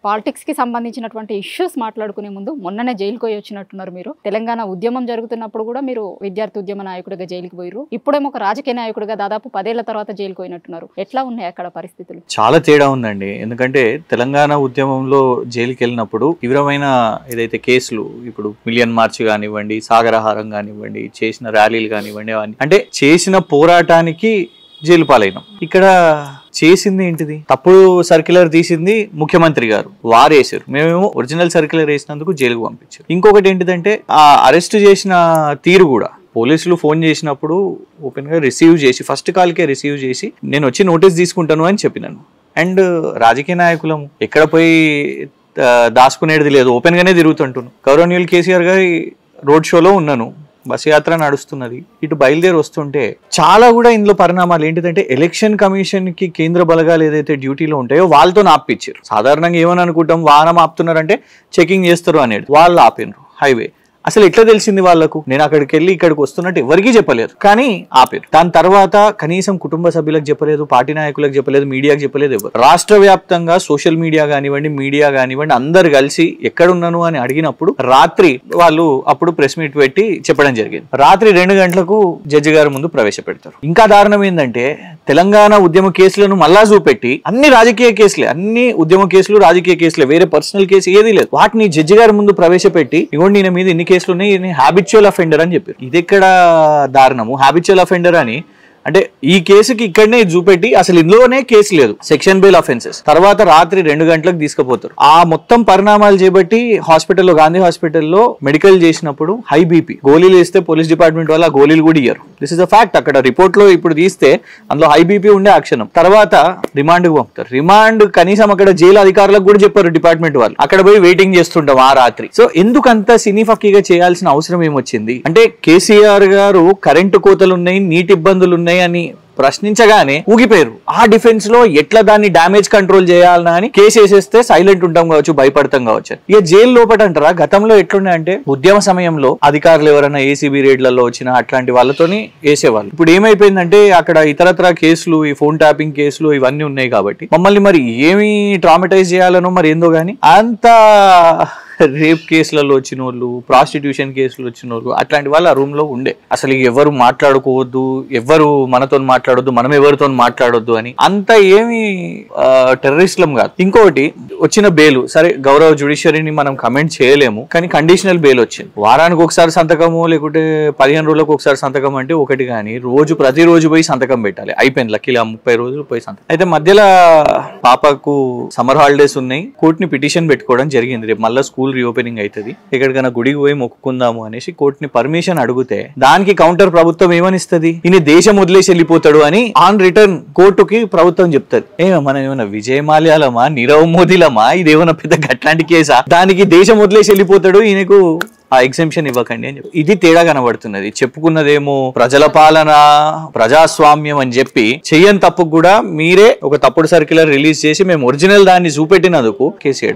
Politics కి సంబంధించినటువంటి issues మాట్లాడుకునే ముందు మొన్ననే జైలుకి పోయి వచ్చినట్టున్నారు మీరు. తెలంగాణ ఉద్యమం జరుగుతున్నప్పుడు కూడా మీరు విద్యార్థి ఉద్యమ నాయకుడిగా జైలుకి పోయారు. ఇప్పుడేమో ఒక రాజకీయ నాయకుడిగా దాదాపు 10 ఏళ్ల తర్వాత జైలుకి పోయినట్టున్నారు. ఎట్లా ఉన్నాయి అక్కడ పరిస్థితులు? చాలా తేడా ఉందండి. ఎందుకంటే తెలంగాణ ఉద్యమంలో జైలుకి వెళ్ళినప్పుడు తీవ్రమైన ఏదైతే కేసులు, ఇప్పుడు మిలియన్ మార్చ్ కానివ్వండి, సాగరహారం కానివ్వండి, చేసిన ర్యాలీలు కానివ్వండి, అవన్నీ అంటే చేసిన పోరాటానికి జైలు పాలైనాం. ఇక్కడ చేసింది ఏంటిది? తప్పుడు సర్క్యులర్ తీసింది ముఖ్యమంత్రి గారు, వారేసారు. మేమేమో ఒరిజినల్ సర్క్యులర్ వేసినందుకు జైలుకు పంపించారు. ఇంకొకటి ఏంటిదంటే ఆ అరెస్ట్ చేసిన తీరు కూడా, పోలీసులు ఫోన్ చేసినప్పుడు ఓపెన్ గా రిసీవ్ చేసి, ఫస్ట్ కాల్కే రిసీవ్ చేసి నేను వచ్చి నోటీస్ తీసుకుంటాను అని చెప్పినాను. అండ్ రాజకీయ నాయకులము ఎక్కడ పోయి దాచుకునేది లేదు, ఓపెన్ గానే తిరుగుతుంటున్నాను. గౌరవనీయులు కేసీఆర్ గారి రోడ్ షోలో ఉన్నాను, బస్ యాత్ర నడుస్తున్నది, ఇటు బయలుదేరి వస్తుంటే చాలా కూడా ఇందులో పరిణామాలు ఏంటిదంటే ఎలక్షన్ కమిషన్ కి కేంద్ర బలగాలు ఏదైతే డ్యూటీలో ఉంటాయో వాళ్ళతో ఆపిచ్చారు. సాధారణంగా ఏమని అనుకుంటాం, వాహనం ఆపుతున్నారంటే చెకింగ్ చేస్తారు అనేది, వాళ్ళు ఆపినరు హైవే. అసలు ఎట్లా తెలిసింది వాళ్ళకు? నేను అక్కడికి వెళ్ళి ఇక్కడికి వస్తున్నట్టు ఎవరికీ చెప్పలేదు, కానీ ఆపారు. దాని తర్వాత కనీసం కుటుంబ సభ్యులకు చెప్పలేదు, పార్టీ నాయకులకు చెప్పలేదు, మీడియాకు చెప్పలేదు ఎవరు. రాష్ట్ర వ్యాప్తంగా సోషల్ మీడియా కానివ్వండి, మీడియా కానివ్వండి, అందరు కలిసి ఎక్కడున్నాను అని అడిగినప్పుడు రాత్రి వాళ్ళు అప్పుడు ప్రెస్ మీట్ పెట్టి చెప్పడం జరిగింది. రాత్రి 2 గంటలకు జడ్జి గారి ముందు ప్రవేశపెడతారు. ఇంకా దారుణం ఏంటంటే తెలంగాణ ఉద్యమ కేసులను మళ్ళా చూపెట్టి, అన్ని రాజకీయ కేసులే, అన్ని ఉద్యమ కేసులు రాజకీయ కేసులే, వేరే పర్సనల్ కేసు ఏదీ లేదు, వాటిని జడ్జి గారి ముందు ప్రవేశపెట్టి ఇగోండి ఈయన మీద ఇన్ని కేసులు ఉన్నాయి, హ్యాబిచువల్ అఫెండర్ అని చెప్పారు. ఇది ఎక్కడ దారుణము? హ్యాబిచువల్ అఫెండర్ అని అంటే ఈ కేసుకి ఇక్కడనే చూపెట్టి అసలు ఇందులోనే కేసు లేదు, సెక్షన్ బెయిల్ అఫెన్సెస్. తర్వాత రాత్రి 2 గంటలకు తీసుకుపోతారు. ఆ మొత్తం పరిణామాలు చేపట్టి హాస్పిటల్లో, గాంధీ హాస్పిటల్లో మెడికల్ చేసినప్పుడు హై బీపీ, గోళీలు వేస్తే పోలీస్ డిపార్ట్మెంట్ వల్ల గోళీలు కూడా ఇయ్యరు. This is a fact. అక్కడ రిపోర్ట్ లో ఇప్పుడు తీస్తే అందులో హై బీపీ ఉండే ఆ క్షణం. తర్వాత రిమాండ్ కు పంపుతారు. రిమాండ్ కనీసం అక్కడ జైలు అధికారులకు కూడా చెప్పారు డిపార్ట్మెంట్ వాళ్ళు, అక్కడ పోయి వెయిటింగ్ చేస్తుంటాం ఆ రాత్రి. సో ఎందుకంత సినీఫక్కీగా చేయాల్సిన అవసరం ఏమొచ్చింది? అంటే కేసీఆర్ గారు కరెంటు కోతలు ఉన్నాయి, నీటి ఇబ్బందులు ఉన్నాయి అని ప్రశ్నించగానే ఊగిపోయారు. ఆ డిఫెన్స్ లో ఎట్లా దాన్ని డ్యామేజ్ కంట్రోల్ చేయాలన్నా అని కేసు వేసేస్తే సైలెంట్ ఉంటాం కావచ్చు, భయపడతాం కావచ్చు. ఇక జైలు లోపట అంటారా, గతంలో ఎట్లున్నాయంటే ఉద్యమ సమయంలో అధికారులు ఎవరైనా ఏసీబీ రేడ్లలో వచ్చినా అట్లాంటి వాళ్ళతోని వేసేవాళ్ళు. ఇప్పుడు ఏమైపోయిందంటే అక్కడ ఇతరత్ర కేసులు, ఈ ఫోన్ ట్యాపింగ్ కేసులు ఇవన్నీ ఉన్నాయి కాబట్టి మమ్మల్ని మరి ఏమి ట్రామటైజ్ చేయాలనో మరి ఏందో గానీ, అంత రేప్ కేసులలో వచ్చిన వాళ్ళు, ప్రాస్టిట్యూషన్ కేసులు వచ్చిన వాళ్ళు, అట్లాంటి వాళ్ళు ఆ రూమ్ లో ఉండే. అసలు ఎవరు మాట్లాడుకోవద్దు, ఎవరు మనతో మాట్లాడొద్దు, మనం ఎవరితో మాట్లాడొద్దు అని. అంత ఏమి టెర్రరిస్టులం కాదు. ఇంకోటి వచ్చిన బెయిల్, సరే గౌరవ జ్యుడిషియరీని మనం కమెంట్ చేయలేము, కానీ కండిషనల్ బెయిల్ వచ్చింది. వారానికి ఒకసారి సంతకము, లేకుంటే 15 రోజులకు ఒకసారి సంతకం అంటే ఒకటి, కానీ ప్రతిరోజు పోయి సంతకం పెట్టాలి. అయిపోయింది లక్కీలా 30 రోజులు పోయి సంతకం. అయితే మధ్యలో పాపకు సమ్మర్ హాలిడేస్ ఉన్నాయి, కోర్టుని పిటిషన్ పెట్టుకోవడం జరిగింది. రేపు మళ్ళీ స్కూల్ రీఓపెనింగ్ అవుతుంది, ఎక్కడికైనా గుడికి పోయి మొక్కుకుందాము అనేసి కోర్టుని పర్మిషన్ అడిగితే దానికి కౌంటర్ ప్రభుత్వం ఏమనిస్తుంది, ఈయన దేశం వదిలేసి వెళ్ళిపోతాడు అని ఆన్ రిటర్న్ కోర్టుకి ప్రభుత్వం చెప్తారు. మనం ఏమైనా విజయ్ మాల్యాలమా, నీరవ్ మోదీలమా, ఇదేమన్నా పెద్ద గట్లాంటి కేసా? దానికి దేశం వదిలేసి వెళ్ళిపోతాడు, ఈయనకు ఆ ఎగ్జెంప్షన్ ఇవ్వకండి అని చెప్పి. ఇది తేడా కనబడుతున్నది. చెప్పుకున్నదేమో ప్రజల పాలన, ప్రజాస్వామ్యం అని చెప్పి చెయ్యని తప్పుకు కూడా మీరే ఒక తప్పుడు సర్క్యులర్ రిలీజ్ చేసి మేము ఒరిజినల్ దాన్ని చూపెట్టినందుకు కేసు చేయడం.